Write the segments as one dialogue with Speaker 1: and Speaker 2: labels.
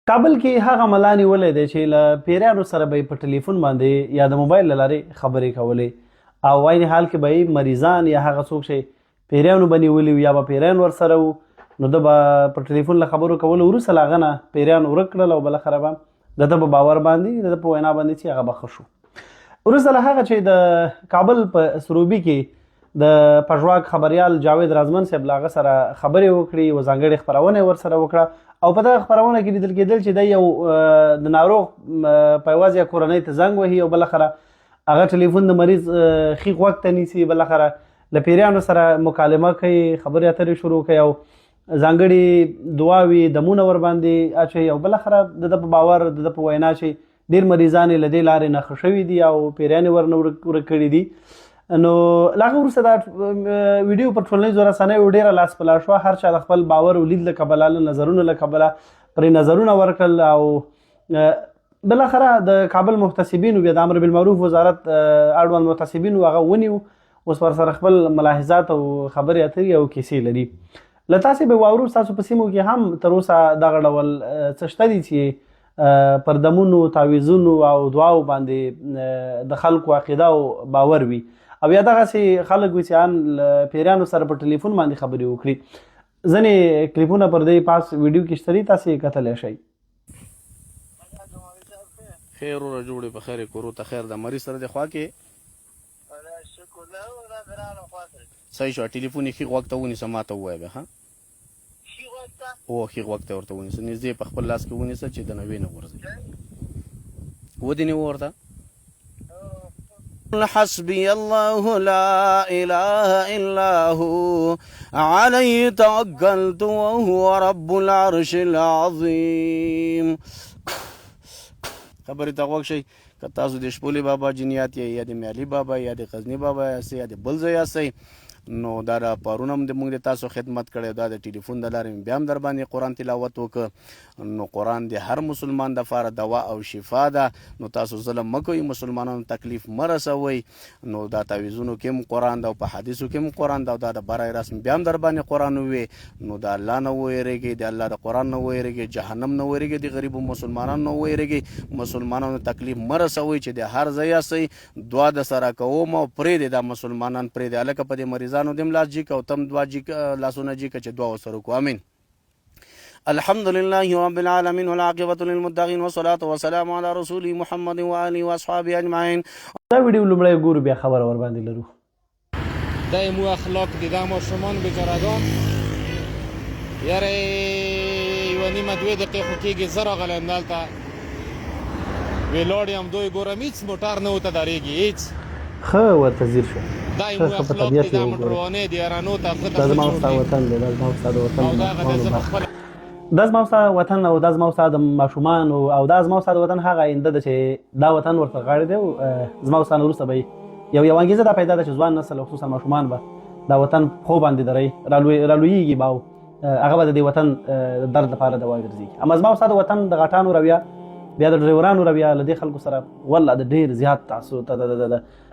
Speaker 1: کابل کې هغه ملا نیولی دی چې له پیریانو سره به یې په ټلیفون باندې یا د موبایل له لارې خبرې کولې او عین حال کې به یې مریضان یا هغه څوک چې پیریانو به نیولي وي یا به پیریان ورسره وو نو ده به په ټلیفون له خبرو کولو وروسته له هغه نه پیریان ورک کړل او بالاخره به د ده په باور باندې د ده په وینا باندې چې هغه به ښه شو. وروسته له هغه چې د کابل په سروبي کې د پژواک خبریال جاوید رازمن صاحب له هغه سره خبرې وکړي یوه ځانګړې خپرونه یې ورسره وکړه او په دغه خپرونه کې لیدل کېدل چې دی یو د ناروغ په یوازې یا کورنۍ ته زنګ وهي او بالاخره هغه ټلیفون د مریض ښي غوږ ته نیسي بالاخره له پیریانو سره مکالمه کوي خبرې اترې شروع کوي او ځانګړې دعاوې دمونه ورباندې اچوي او بالاخره د ده په باور د ده په وینا چې ډېر مریضان یې له دې لارې نه ښه شوي دي او پیریان یې ورنه ورک کړي دي. نو له هغه وروسته دا ویډیو په ټولنیزو رسنیو ډېره لاس په لاس شوه. هر چا د خپل باور او لید له کبله له نظرونو له کبله پرې نظرونه ورکړل او بالاخره د کابل محتسبینو بیا د امر بالمعروف وزارت اړوند محتسبینو هغه ونیو اوس ورسره خپل ملاحظات او خبرې اترې او کیسې لري. له تاسې به واورو ستاسو په سیمو کې هم تر اوسه دغه ډول څه شته دي چې پر دمونو تعویضونو او دعاو باندې د خلکو عقیده او باور وي او یا دغسې خلک وي چې ان له پیریانو سره په ټلیفون باندې خبرې وکړي. ځینې کلیپونه پر دې پاس ویډیو کې شته دي تاسې یې کتلی شئ.
Speaker 2: خیر وروره جوړې په خیر کورو ته خیر د مریض سره د خوا کې صحیح شو ټلیفون یې ښي غوږ ته ونیسه ما ته ووایه بیا ښه ښي غوږ ته ورته ونیسه نږدې په خپل لاس کې ونیسه چې د نوې نه غورځوي ودې نیوه ورته حسبي الله لا إله إلا هو عليه توكلت وهو رب العرش العظيم. خبرې ته غوږ شئ که تاسو د شپولي بابا جنیات یا د میالي بابا یا د غزني بابا یاستئ یا د بل ځای یاستئ نو دا د پرون هم موږ د تاسو خدمت کړی دا د ټلیفون د لارې بیا هم در باندې قرآن تلاوت وکړه نو قرآن د هر مسلمان دپاره دوا او شفا ده نو تاسو ظلم مه کوئ مسلمانانو تکلیف مه رسوئ نو دا تعویضونو کې هم قرآن ده او په حدیثو کې هم قرآن ده او دا د برای رسم بیا هم در باندې قرآن ووې نو د الله نه وویرېږئ د الله د قرآن نه وویرېږئ جهنم نه وویرېږئ د غریبو مسلمانانو نه وویرېږئ مسلمانانو تکلیف مه رسوئ چې د هر ځای یاستئ دعا د سره کوم او پرېږدئ دا مسلمانان پرېږدئ هلکه په دې مریضانو دم لاس جیک او تم دعا جیک لاسونه جیک چې دعا وسره کو امين. الحمد لله رب العالمين والعاقبة للمتقين والصلاة والسلام على رسوله محمد وآله واصحابه اجمعين.
Speaker 1: دا ویډیو لومړی ګورو بیا خبره ور باندې لرو.
Speaker 3: دا مو اخلاق دي دا ماشومان بیچارهګان یاره یو نیمه دوه دقیقې خو کېږي زه راغلم دلته ویلاړ یم دوی ګورم هېڅ موټر نه ورته درېږي هېڅ
Speaker 1: ښه ورته ځیر شه
Speaker 3: دا مو اخلاق دي دا موټروانې دي رانو ته
Speaker 1: دا زما ستا وطن دی دا زما ستا د وطن دا زما ستا وطن او دا زما ستا د ماشومانو او دا زما ستا د وطن هغه آینده ده چې دا وطن ورته غاړې دی او زما ستا نه وروسته به یو انګېزه دا پیدا ده چې ځوان نسل خصوصا ماشومان به دا وطن پښو باندې دری رالویږي به او هغه به د دې وطن درد لپاره دوا ګرځي. اما زما ستا د وطن د غټانو رویه بیا د ډریورانو رویه له دې خلکو سره والله د ډېر زیات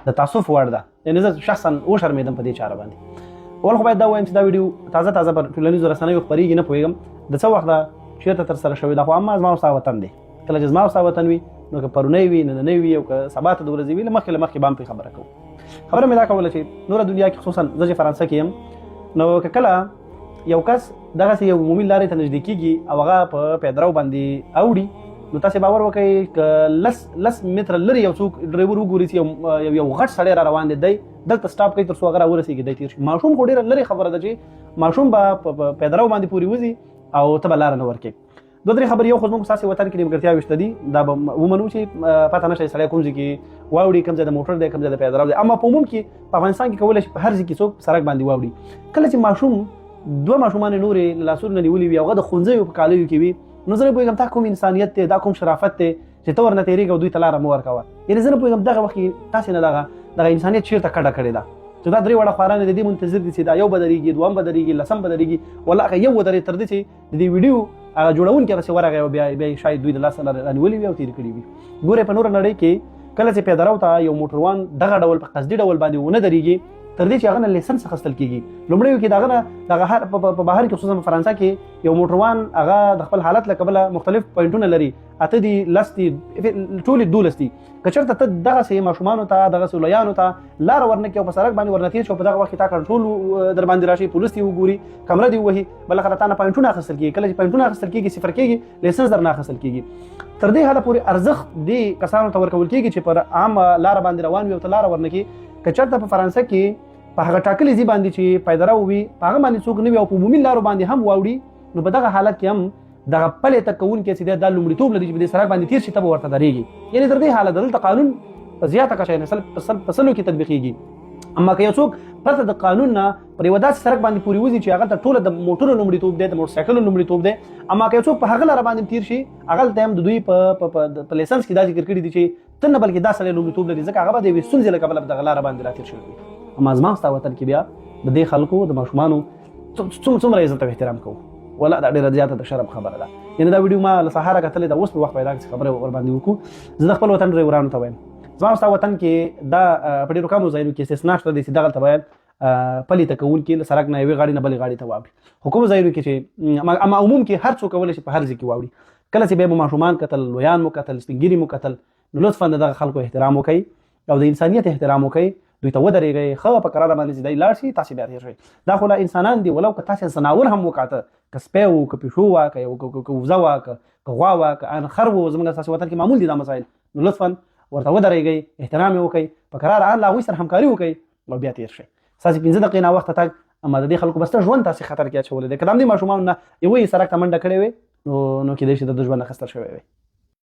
Speaker 1: د تعصف وړ ده. یعنې زه شخصا وشرمېدم په دې چاره باندې. اول خو باید دا ووایم چې دا ویډیو تازه پر ټولنیزو رسنیو خپرېږي نه پوهېږم د څه وخت ده چېرته ترسره شوې ده خو اما زما ستا وطن دی. کله چې زما ستا وطن وي نو که پرونی وي نننی وي او که سبا ته د ورځې وي له مخکې به هم پرې خبره کوو. خبره مې دا کوله چې نوره دنیا کې خصوصا زه چې فرانسه کې یم نو که کله یو کس دغسې یو عمومي لارې ته نږدې کېږي او هغه په پیدرو باندې اوړي نو تاسې باور وکړئ که لس متره لرې یو څوک ډرایور وګوري چې یو غټ سړی را روان دی دلته سټاپ کوي تر څو هغه راورسېږي دی تېر شي. ماشوم خو ډېره لرې خبره ده چې ماشوم به په پیدرو باندې پورې وځي او ته به لاره نه ورکې. دوه درې خبرې یو خو زموږ ستاسې وطن کې نیمګړتیاوې شته دي دا به ومنو چې پته نه شي سړی کوم ځای کې واوړي کوم ځای د موټر دی کوم ځای د پیدرو دی. اما په عموم کې په افغانستان کې کولی شي په هر ځای کې څوک سړک باندې واوړي. کله چې ماشوم دوه ماشومان نورې لاسونه نیولي وي او هغه د ښوونځیو په کالیو کې وي نو زه نه پوهېږم دا کوم انسانیت دی دا کوم شرافت دی چې ته ورنه تېرېږه او دوی ته لاره مه ورکوه. یعنې زه نه پوهېږم دغه وخت کې تاسې نه دغه انسانیت چېرته کډه کړې ده چې دا درې واړه خواران د دې منتظر دي چې دا یو به درېږي دوهم به درېږي لسم به درېږي والله هغه یو ودرېد تر دې چې د دې ویډیو هغه جوړونکي هغسې ورغی او بیا شاید دوی د لاسه رانیولي وي او تېرې کړي وي. ګورئ په نوره نړۍ کې کله چې پیدرو ته یو موټروان دغه ډول په قصدي ډول باندې ونه درېږي تر دې چې هغه نه لایسنس اخیستل کیږي. لومړی کې دغه هر په بهر کې خصوصا په فرانسه کې یو موټروان هغه د خپل حالت له کبله مختلف پوینټونه لري، اته دي لس دي ټولې 12 دي. که چېرته ته دغسې ماشومانو ته دغسې لویانو ته لاره ورنکړې او په سړک باندې ورنتېر شي او په دغه وخت کې تا کنټرول در باندې راشي، پولیس دې وګوري، کمره دې ووهي، بالاخره تا نه پوینټونه اخیستل کېږي. کله چې پوینټونه اخیستل کېږي صفر کېږي، لایسنس در نه اخیستل کېږي. تر دې حده پورې ارزښت دې کسانو ته ورکول کېږي چې پر عامه لاره باندې روان وي او ته لاره ورنکړي. که چېرته په فرانسه کې په هغه ټاکلي ځای باندې چې پایداره وي په هغه باندې څوک نه وي او په عمومي لارو باندې هم واوړي، نو په دغه حالت کې هم دغه پلې ته کوونکی چې دا لومړیتوب لري چې په دې سړک باندې تېر شي ته به ورته درېږي. یعنې تر دې حالت دلته قانون په زیاته کچه په سلو کې تطبیقېږي. اما که یو څوک پرته د قانون نه پر یوه داسې سړک باندې پورې وځي چې هغه ته ټوله د موټرو لومړیتوب دی، د موټرسایکلو لومړیتوب دی، اما که یو څوک په هغه لاره باندې تېر شي، هغلته هم د دوی په لایسنس کې دا ذکر کړي دي چې ته نه بلکې دا سړی لومړیتوب لري، ځکه هغه به د یوې ستونزې له کبله په دغه لاره باندې راتېر شوی وي. اما زما ستا وطن کې بیا د دې خلکو د ماشومانو څومره عزت او احترام کوو، والله دا ډېره زیاته د شرم خبره ده. یعنې دا ویډیو ما له سهاره کتلې ده، اوس مې وخت پیدا کړ چې خبرې ورباندې وکړو. زه د خپل وطن ډرایورانو ته وایم زما ستا وطن کې دا په ډېرو کمو ځایونو کې استثنا شته دی چې دغلته باید پلي ته کوونکي له سړک نه یوې غاړې نه بلې غاړې ته واوړي. خو کومو ځایونو کې چې اما عموم کې هر څوک کولی شي په هر ځای کې واوړي. کله چې بیا مو ماشومان کتل، لویان مو کتل، سپین ږیري مو کتل، نو لطفا د دغه خلکو احترام وکړئ او د انسانیت احترام وکړئ، دوی ته ودرېږئ، ښه په قراره باندې چې دی لاړ شي، تاسې بیا تېر شئ. دا خو لا انسانان دي، ولو که تاسې ځناور هم وکاته، که سپی و، که پیشو وه، که وزه وه، که غوا وه، که خر و، زموږ ستاسې وطن کې معمول دي دا مسایل. نو لطفا ورته ودرېږئ، احترام یې وکړئ، په قراره له هغوی سره همکاري وکړئ او بیا تېر شئ. ستاسې 15 دقیقې ناوخته تګ اما د دې خلکو بس ته ژوند تاسې خطر کې اچولی دی. که د همدې ماشومانو نه یوه یې سړک ته منډه کړې وې نو کېدای شي د ده ژوند اخیستل شوی وی.